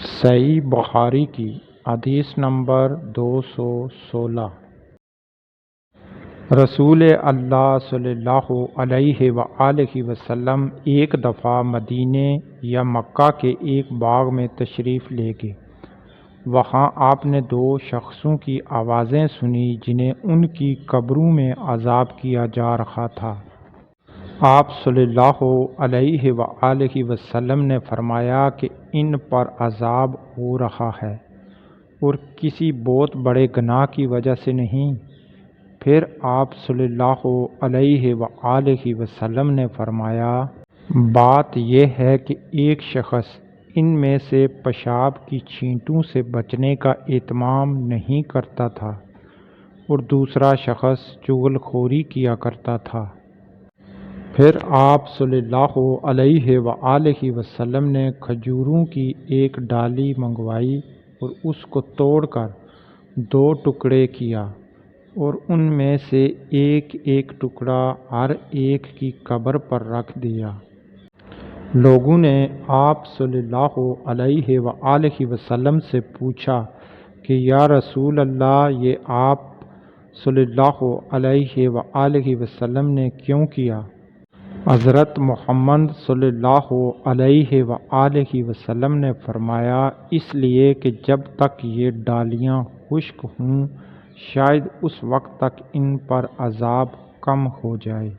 صحیح بخاری کی حدیث نمبر 216۔ رسول اللہ صلی اللہ علیہ وآلہ وسلم ایک دفعہ مدینے یا مکہ کے ایک باغ میں تشریف لے گئے۔ وہاں آپ نے دو شخصوں کی آوازیں سنیں جنہیں ان کی قبروں میں عذاب کیا جا رہا تھا۔ آپ صلی اللہ علیہ وآلہ وسلم نے فرمایا کہ ان پر عذاب ہو رہا ہے اور کسی بہت بڑے گناہ کی وجہ سے نہیں۔ پھر آپ صلی اللہ علیہ وآلہ وسلم نے فرمایا، بات یہ ہے کہ ایک شخص ان میں سے پیشاب کی چھینٹوں سے بچنے کا اہتمام نہیں کرتا تھا اور دوسرا شخص چغل خوری کیا کرتا تھا۔ پھر آپ صلی اللہ علیہ وآلہ وسلم نے کھجوروں کی ایک ڈالی منگوائی اور اس کو توڑ کر دو ٹکڑے کیا اور ان میں سے ایک ایک ٹکڑا ہر ایک کی قبر پر رکھ دیا۔ لوگوں نے آپ صلی اللہ علیہ وآلہ وسلم سے پوچھا کہ یا رسول اللہ، یہ آپ صلی اللہ علیہ وآلہ وسلم نے کیوں کیا؟ حضرت محمد صلی اللہ علیہ وآلہ وسلم نے فرمایا، اس لیے کہ جب تک یہ ڈالیاں خشک ہوں شاید اس وقت تک ان پر عذاب کم ہو جائے۔